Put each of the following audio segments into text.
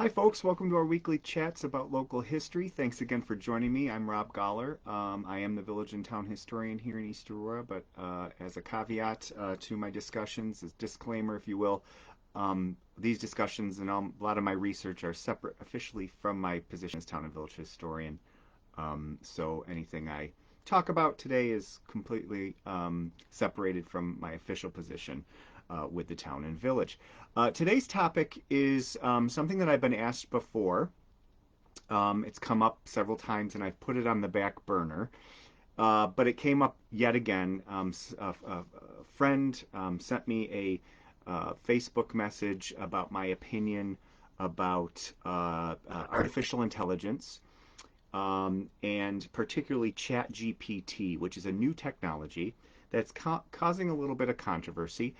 Hi, folks. Welcome to our weekly chats about local history. Thanks again for joining me. I'm Rob Goller. I am the village and town historian here in East Aurora, but as a caveat to my discussions, as disclaimer, if you will, these discussions and a lot of my research are separate officially from my position as town and village historian. So anything I talk about today is completely separated from my official position with the town and village. Today's topic is something that I've been asked before. It's come up several times and I've put it on the back burner. But it came up yet again. A friend sent me a Facebook message about my opinion about artificial intelligence, and particularly ChatGPT, which is a new technology that's causing a little bit of controversy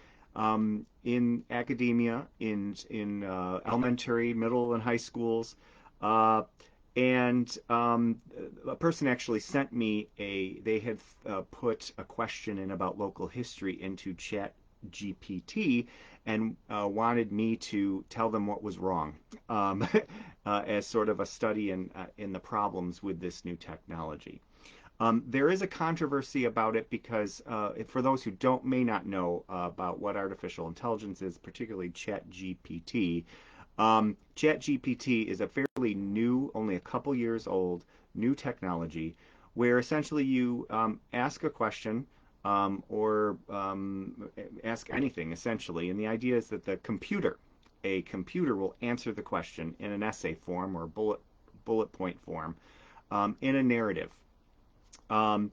in academia, in elementary, middle, and high schools. And a person actually sent me they had put a question in about local history into ChatGPT and wanted me to tell them what was wrong, as sort of a study in the problems with this new technology. There is a controversy about it because, for those who may not know about what artificial intelligence is, particularly ChatGPT, ChatGPT is a fairly new, only a couple years old, new technology where essentially you ask a question, or ask anything essentially, and the idea is that a computer will answer the question in an essay form or bullet point form, in a narrative. And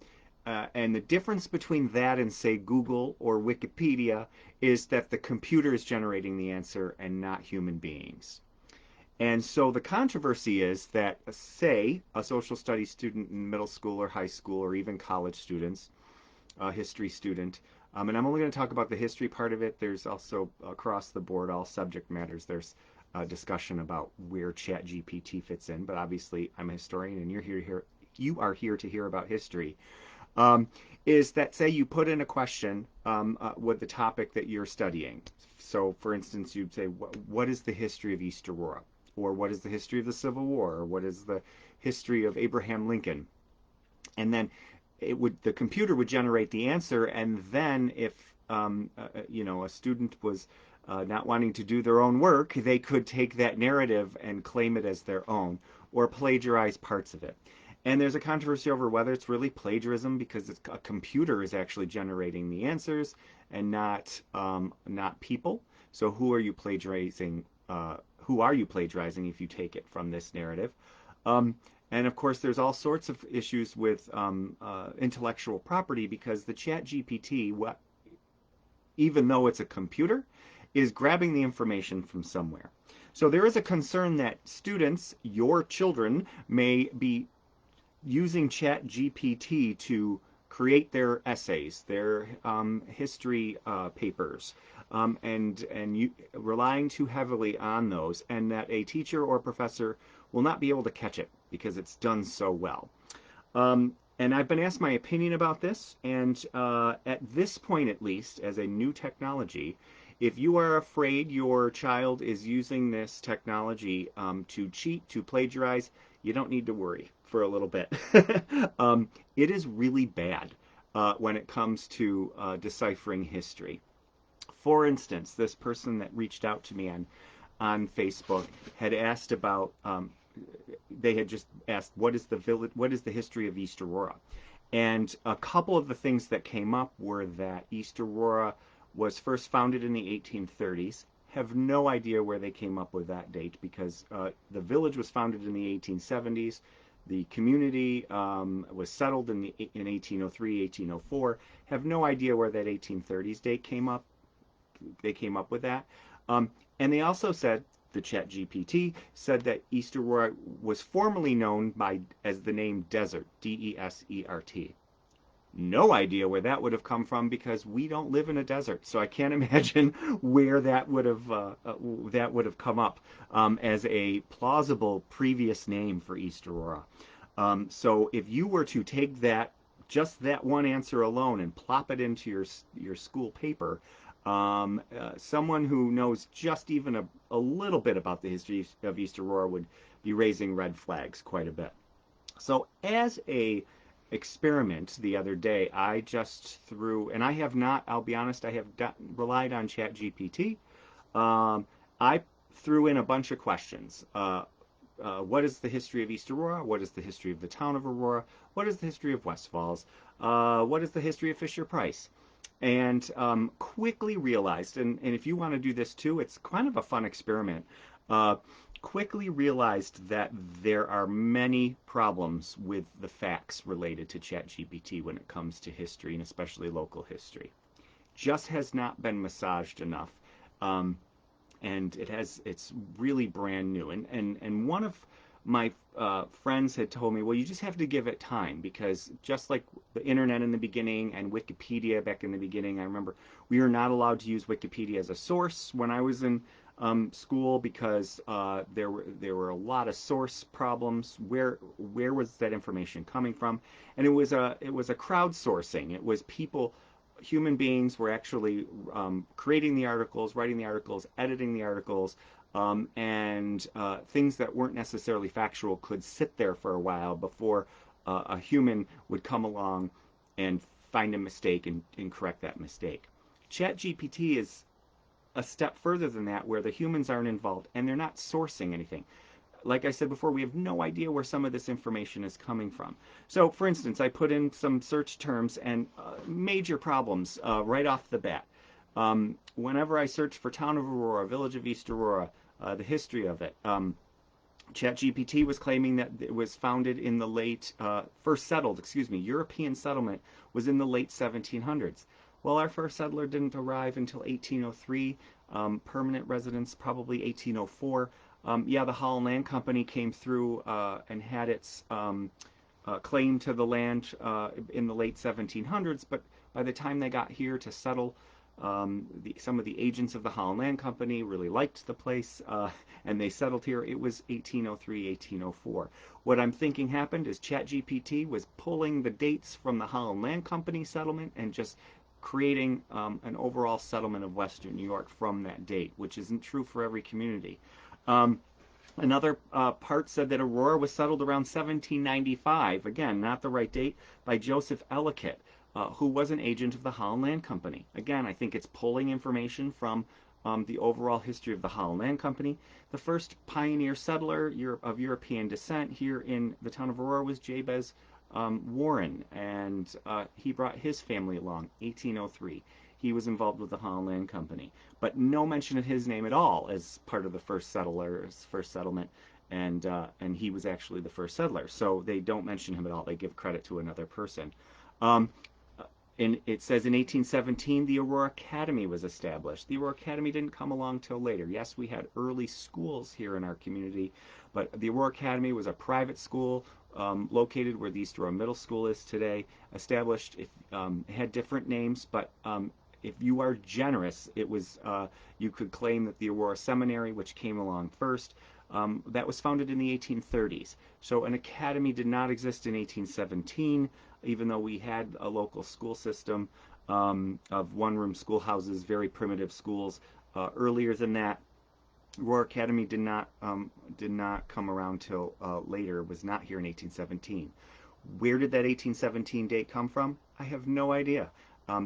the difference between that and, say, Google or Wikipedia is that the computer is generating the answer and not human beings. And so the controversy is that, say, a social studies student in middle school or high school or even college students, a history student, and I'm only going to talk about the history part of it. There's also across the board, all subject matters, there's a discussion about where ChatGPT fits in, but obviously I'm a historian and you are here to hear about history. Is that, say, you put in a question with the topic that you're studying. So, for instance, you'd say, what is the history of East Aurora? Or what is the history of the Civil War? Or what is the history of Abraham Lincoln? And then the computer would generate the answer, and then if a student was not wanting to do their own work, they could take that narrative and claim it as their own, or plagiarize parts of it. And there's a controversy over whether it's really plagiarism because a computer is actually generating the answers and not people. So who are you plagiarizing? Who are you plagiarizing if you take it from this narrative? And of course, there's all sorts of issues with intellectual property because the ChatGPT, even though it's a computer, is grabbing the information from somewhere. So there is a concern that students, your children, may be using ChatGPT to create their essays, their history papers, and relying too heavily on those, and that a teacher or professor will not be able to catch it because it's done so well. And I've been asked my opinion about this, and at this point at least, as a new technology, if you are afraid your child is using this technology to cheat, to plagiarize, you don't need to worry for a little bit. It is really bad when it comes to deciphering history. For instance, this person that reached out to me on Facebook had asked about, they had just asked, what is the history of East Aurora? And a couple of the things that came up were that East Aurora was first founded in the 1830s. Have no idea where they came up with that date because the village was founded in the 1870s. The community was settled in 1803, 1804. Have no idea where that 1830s date came up. They came up with that. And they also said, the ChatGPT said that East Aurora was formerly known as the name Desert, Desert. No idea where that would have come from because we don't live in a desert, so I can't imagine where that would have come up as a plausible previous name for East Aurora. So if you were to take just that one answer alone and plop it into your school paper, Someone who knows just even a little bit about the history of East Aurora would be raising red flags quite a bit. So as a experiment the other day, I just threw, and I have not, I'll be honest, I have relied on ChatGPT. Um, I threw in a bunch of questions. What is the history of East Aurora? What is the history of the town of Aurora? What is the history of West Falls? What is the history of Fisher Price? And quickly realized, and if you want to do this too, it's kind of a fun experiment. Uh, Quickly realized that there are many problems with the facts related to ChatGPT when it comes to history, and especially local history. Just has not been massaged enough. Um, and it's really brand new. And one of my friends had told me, well, you just have to give it time, because just like the internet in the beginning and Wikipedia back in the beginning, I remember we were not allowed to use Wikipedia as a source when I was in school, because there were a lot of source problems. Where was that information coming from? And it was a crowdsourcing. It was people, human beings were actually creating the articles, writing the articles, editing the articles, and things that weren't necessarily factual could sit there for a while before a human would come along and find a mistake and correct that mistake. ChatGPT is a step further than that, where the humans aren't involved and they're not sourcing anything. Like I said before, we have no idea where some of this information is coming from. So, for instance, I put in some search terms and major problems right off the bat. Whenever I search for town of Aurora, village of East Aurora, the history of it, ChatGPT was claiming that it was founded in the late, first settled, excuse me, European settlement was in the late 1700s. Well, our first settler didn't arrive until 1803. Permanent residence probably 1804. Yeah, the Holland Land Company came through and had its claim to the land in the late 1700s, but by the time they got here to settle, some of the agents of the Holland Land Company really liked the place, and they settled here. It was 1803, 1804. What I'm thinking happened is ChatGPT was pulling the dates from the Holland Land Company settlement and just creating an overall settlement of Western New York from that date, which isn't true for every community. Um, Another part said that Aurora was settled around 1795, again, not the right date, by Joseph Ellicott, who was an agent of the Holland Land Company. Again, I think it's pulling information from the overall history of the Holland Land Company. The first pioneer settler of European descent here in the town of Aurora was Jabez Warren, and he brought his family along, 1803. He was involved with the Holland Land Company, but no mention of his name at all as part of the first settlement, and he was actually the first settler. So they don't mention him at all. They give credit to another person. Um, and it says in 1817 the Aurora Academy was established. The Aurora Academy didn't come along till later. Yes, we had early schools here in our community, but the Aurora Academy was a private school located where the East Aurora Middle School is today. Established, it had different names, but if you are generous, it was you could claim that the Aurora Seminary, which came along first, that was founded in the 1830s. So an academy did not exist in 1817, even though we had a local school system of one-room schoolhouses, very primitive schools. Earlier than that, Aurora Academy did not come around till later. It was not here in 1817. Where did that 1817 date come from? I have no idea.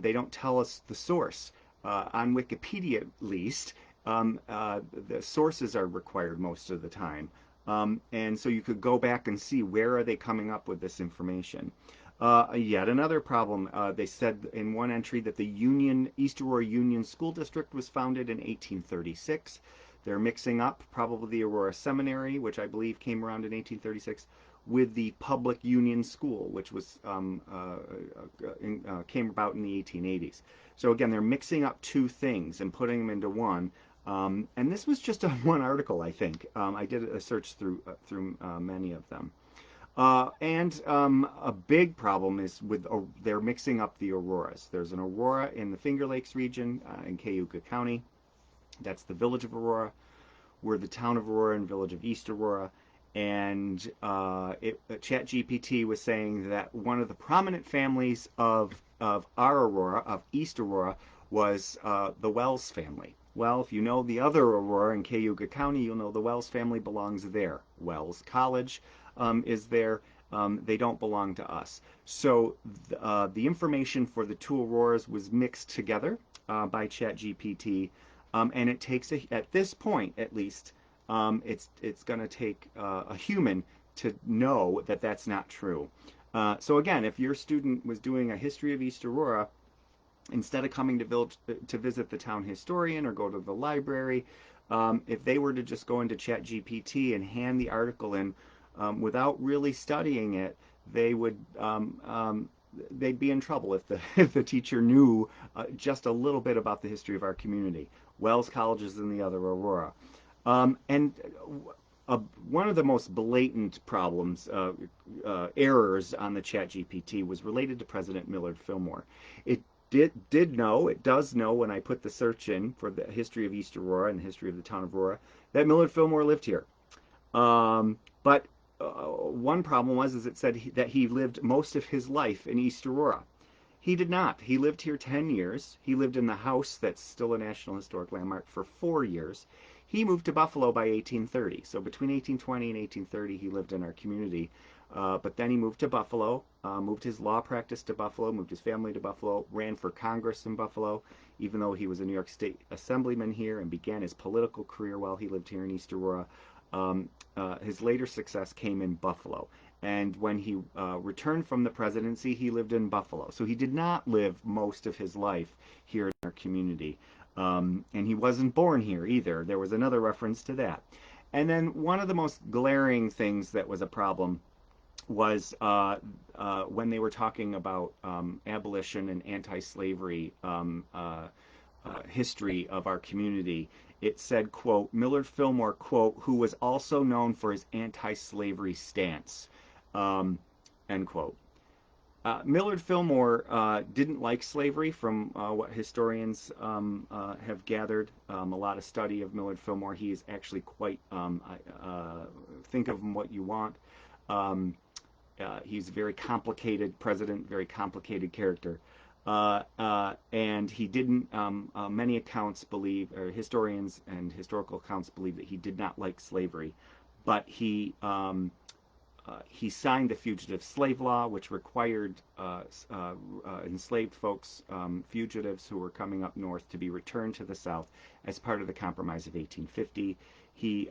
They don't tell us the source. On Wikipedia, at least, the sources are required most of the time. And so you could go back and see where are they coming up with this information. Yet another problem, they said in one entry that the East Aurora Union School District was founded in 1836. They're mixing up probably the Aurora Seminary, which I believe came around in 1836, with the Public Union School, which was came about in the 1880s. So again, they're mixing up two things and putting them into one. And this was just one article, I think. I did a search through many of them. And a big problem is with they're mixing up the auroras. There's an aurora in the Finger Lakes region in Cayuga County. That's the village of Aurora. We're the town of Aurora and village of East Aurora. And ChatGPT was saying that one of the prominent families of our Aurora, of East Aurora, was the Wells family. Well, if you know the other Aurora in Cayuga County, you'll know the Wells family belongs there. Wells College is there. They don't belong to us. So the information for the two Auroras was mixed together by ChatGPT, and it takes at this point at least, it's going to take a human to know that that's not true. So again, if your student was doing a history of East Aurora, instead of coming to visit the town historian or go to the library, if they were to just go into ChatGPT and hand the article in without really studying it, they would they'd be in trouble if the if the teacher knew just a little bit about the history of our community. Wells College is in the other Aurora, and one of the most blatant problems, errors on the ChatGPT was related to President Millard Fillmore. It it does know when I put the search in for the history of East Aurora and the history of the town of Aurora, that Millard Fillmore lived here. But one problem is it said that he lived most of his life in East Aurora. He did not. He lived here 10 years. He lived in the house that's still a National Historic Landmark for 4 years. He moved to Buffalo by 1830. So between 1820 and 1830, he lived in our community. But then he moved to Buffalo, moved his law practice to Buffalo, moved his family to Buffalo, ran for Congress in Buffalo, even though he was a New York State Assemblyman here, and began his political career while he lived here in East Aurora. His later success came in Buffalo. And when he returned from the presidency, he lived in Buffalo. So he did not live most of his life here in our community. And he wasn't born here either. There was another reference to that. And then one of the most glaring things that was a problem was when they were talking about abolition and anti-slavery history of our community. It said, quote, Millard Fillmore, quote, who was also known for his anti-slavery stance, end quote. Millard Fillmore didn't like slavery, from what historians have gathered. A lot of study of Millard Fillmore. He is actually quite, think of him what you want. He's a very complicated president, very complicated character. And he didn't, many accounts believe, or historians and historical accounts believe, that he did not like slavery. But he signed the Fugitive Slave Law, which required enslaved folks, fugitives who were coming up north, to be returned to the South as part of the Compromise of 1850. He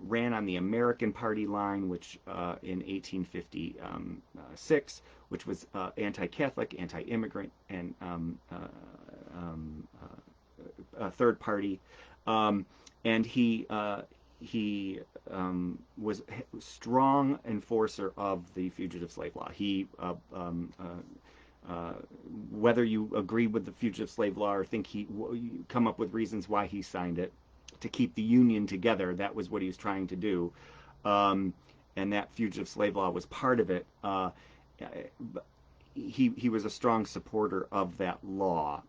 ran on the American Party line, which in 1856, which was anti-Catholic, anti-immigrant, and third party. And he was a strong enforcer of the Fugitive Slave Law. He whether you agree with the Fugitive Slave Law or think you come up with reasons why he signed it, to keep the Union together, that was what he was trying to do. And that Fugitive Slave Law was part of it. He was a strong supporter of that law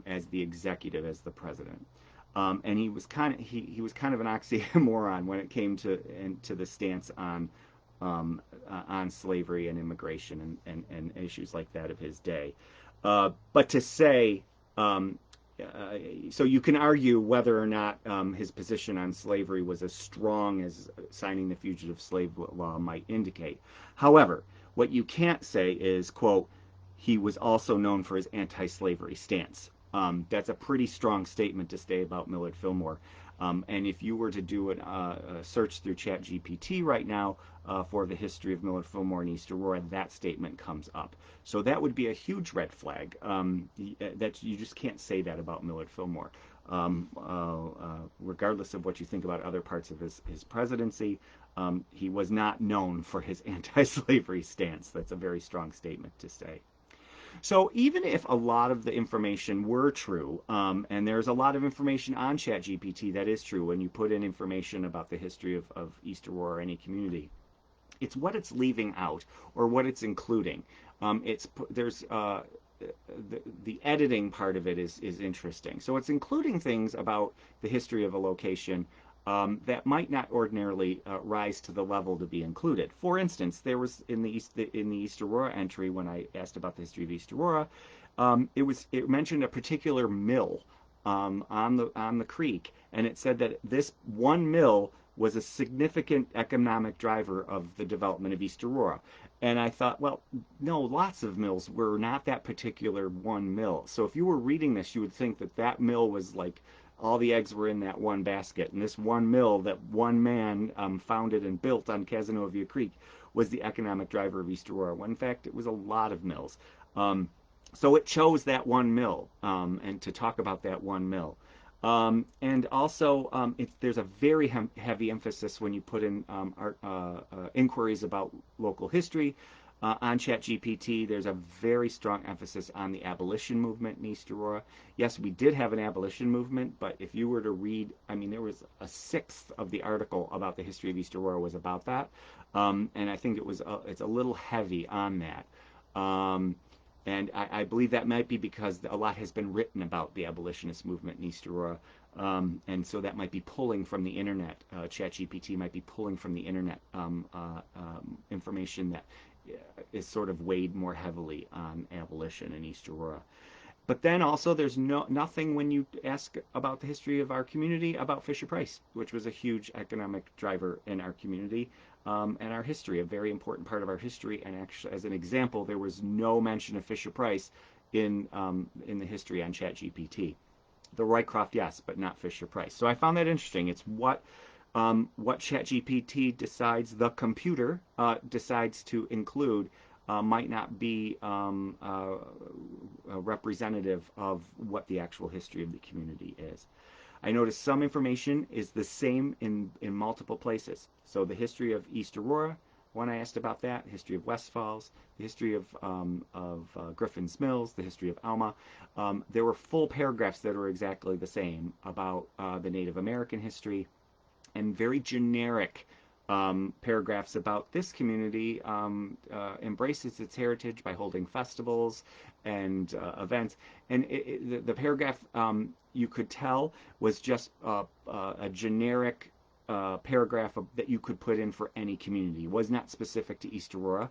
as the executive, as the president. And he was kind of an oxymoron when it came to the stance on slavery and immigration and issues like that of his day. But to say, so you can argue whether or not his position on slavery was as strong as signing the Fugitive Slave Law might indicate. However, what you can't say is, quote, he was also known for his anti-slavery stance. That's a pretty strong statement to say about Millard Fillmore. And if you were to do a search through ChatGPT right now for the history of Millard Fillmore in East Aurora, that statement comes up. So that would be a huge red flag. That you just can't say that about Millard Fillmore. Regardless of what you think about other parts of his presidency, he was not known for his anti-slavery stance. That's a very strong statement to say. So even if a lot of the information were true, and there's a lot of information on ChatGPT that is true when you put in information about the history of East Aurora or any community, it's what it's leaving out or what it's including. There's the editing part of it is interesting. So it's including things about the history of a location that might not ordinarily rise to the level to be included. For instance, there was in the East Aurora entry, when I asked about the history of East Aurora, It mentioned a particular mill on the creek, and it said that this one mill was a significant economic driver of the development of East Aurora. And I thought, well, no, lots of mills were not that particular one mill. So if you were reading this, you would think that that mill was like all the eggs were in that one basket. And this one mill that one man founded and built on Casanova Creek was the economic driver of East Aurora. When in fact, it was a lot of mills. Um, so it chose that one mill and to talk about that one mill. And also, there's a very heavy emphasis when you put in inquiries about local history on ChatGPT. There's a very strong emphasis on the abolition movement in East Aurora. Yes, we did have an abolition movement, but if you were to read, I mean, there was a sixth of the article about the history of East Aurora was about that, and I think it's a little heavy on that. And I believe that might be because a lot has been written about the abolitionist movement in East Aurora. And so that might be pulling from the internet. ChatGPT might be pulling from the internet information that is sort of weighed more heavily on abolition in East Aurora. But then also there's nothing when you ask about the history of our community about Fisher Price, which was a huge economic driver in our community and our history, a very important part of our history. And actually, as an example, there was no mention of Fisher Price in the history on ChatGPT. The Roycroft, yes, but not Fisher Price. So I found that interesting. It's what ChatGPT decides the computer decides to include might not be representative of what the actual history of the community is. I noticed some information is the same in multiple places. So the history of East Aurora, when I asked about that, history of West Falls, the history of Griffin's Mills, the history of Alma, there were full paragraphs that were exactly the same about the Native American history, and very generic paragraphs about this community embraces its heritage by holding festivals and events. And the paragraph you could tell was just a generic paragraph that you could put in for any community. It was not specific to East Aurora.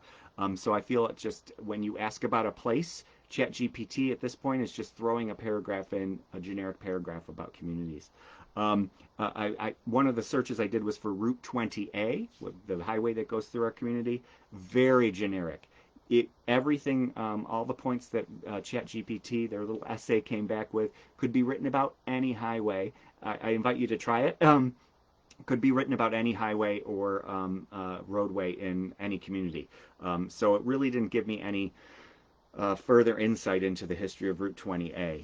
So I feel it just, when you ask about a place, ChatGPT at this point is just throwing a paragraph in, a generic paragraph about communities. One of the searches I did was for Route 20A, the highway that goes through our community. Very generic. Everything, all the points that ChatGPT, their little essay came back with, could be written about any highway. I invite you to try it. Could be written about any highway or roadway in any community. So it really didn't give me any further insight into the history of Route 20A.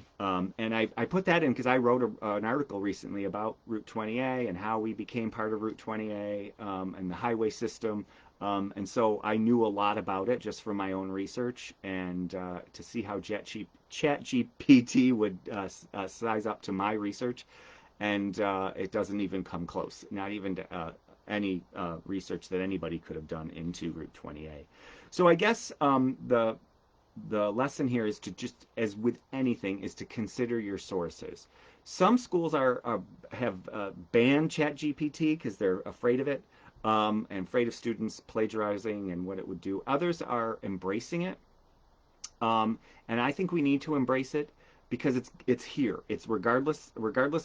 And I put that in because I wrote an article recently about Route 20A and how we became part of Route 20A and the highway system. And so I knew a lot about it just from my own research, and to see how ChatGPT would size up to my research, and it doesn't even come close, not even to any research that anybody could have done into Route 20A. So I guess the lesson here is to just, as with anything, is to consider your sources. Some schools have banned ChatGPT because they're afraid of it and afraid of students plagiarizing and what it would do. Others are embracing it, and I think we need to embrace it because it's here. It's regardless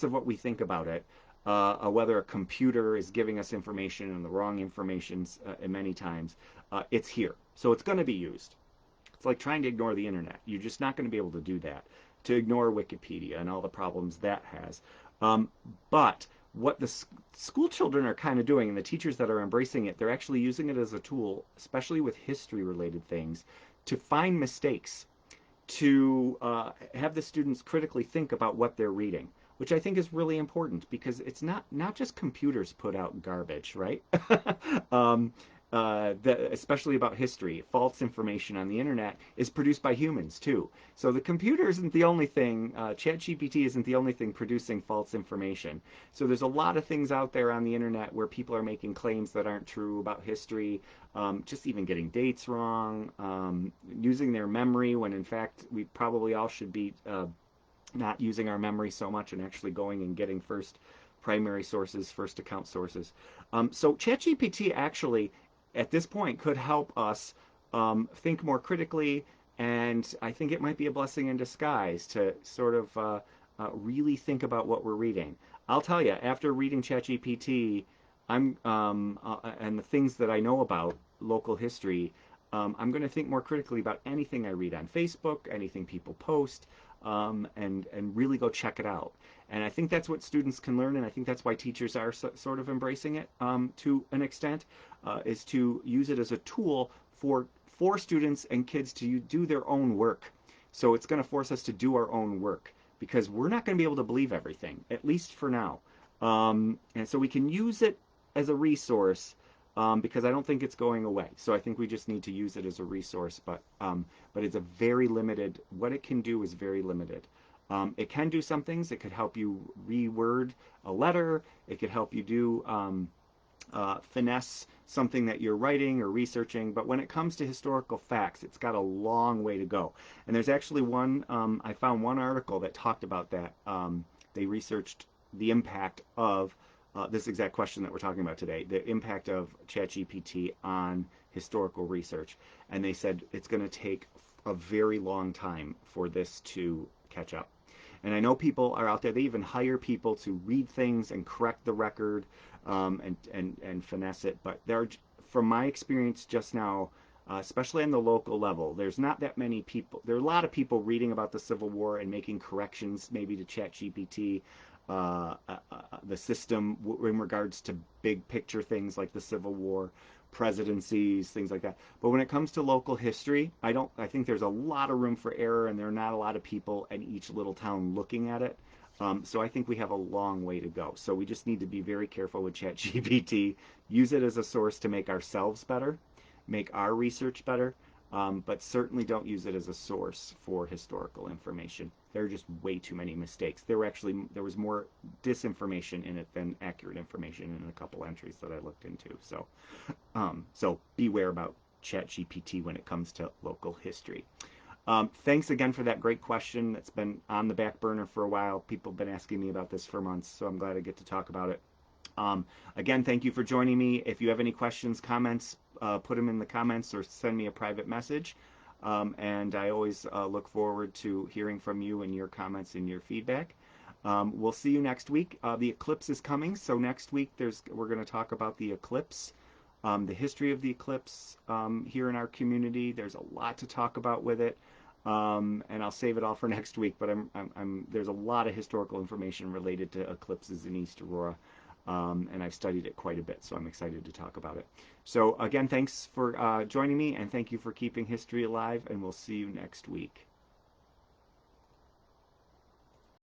of what we think about it, whether a computer is giving us information and the wrong information many times, it's here. So it's going to be used. It's like trying to ignore the internet. You're just not going to be able to do that, to ignore Wikipedia and all the problems that has. But what the school children are kind of doing, and the teachers that are embracing it, they're actually using it as a tool, especially with history-related things, to find mistakes, to have the students critically think about what they're reading, which I think is really important because it's not just computers put out garbage, right? Especially about history. False information on the internet is produced by humans too. So the computer isn't the only thing, ChatGPT isn't the only thing producing false information. So there's a lot of things out there on the internet where people are making claims that aren't true about history, just even getting dates wrong, using their memory when in fact we probably all should be not using our memory so much and actually going and getting first primary sources, first account sources. So ChatGPT actually at this point could help us think more critically, And I think it might be a blessing in disguise to sort of really think about what we're reading. I'll tell you, after reading ChatGPT, and the things that I know about local history, I'm going to think more critically about anything I read on Facebook, anything people post, and really go check it out. And I think that's what students can learn, and I think that's why teachers are sort of embracing it to an extent, is to use it as a tool for students and kids to do their own work. So it's going to force us to do our own work because we're not going to be able to believe everything, at least for now. And so we can use it as a resource because I don't think it's going away. So I think we just need to use it as a resource, but it's a very limited. What it can do is very limited. It can do some things. It could help you reword a letter. It could help you do finesse something that you're writing or researching. But when it comes to historical facts, it's got a long way to go. And there's actually I found one article that talked about that. They researched the impact of this exact question that we're talking about today, the impact of ChatGPT on historical research. And they said it's going to take a very long time for this to catch up. And I know people are out there, they even hire people to read things and correct the record and finesse it. But from my experience just now, especially on the local level, there's not that many people. There are a lot of people reading about the Civil War and making corrections maybe to ChatGPT, the system in regards to big picture things like the Civil War, presidencies, things like that. But when it comes to local history, I think there's a lot of room for error, and there are not a lot of people in each little town looking at it. So I think we have a long way to go. So we just need to be very careful with ChatGPT. Use it as a source to make ourselves better, make our research better, but certainly don't use it as a source for historical information. There are just way too many mistakes. There was more disinformation in it than accurate information in a couple entries that I looked into. So beware about ChatGPT when it comes to local history. Thanks again for that great question. That's been on the back burner for a while. People have been asking me about this for months, so I'm glad I get to talk about it. Again, thank you for joining me. If you have any questions, comments, put them in the comments or send me a private message. And I always look forward to hearing from you and your comments and your feedback. We'll see you next week. The eclipse is coming, so next week we're going to talk about the eclipse, the history of the eclipse here in our community. There's a lot to talk about with it. And I'll save it all for next week. But there's a lot of historical information related to eclipses in East Aurora, and I've studied it quite a bit, so I'm excited to talk about it. So again, thanks for joining me, and thank you for keeping history alive, and we'll see you next week.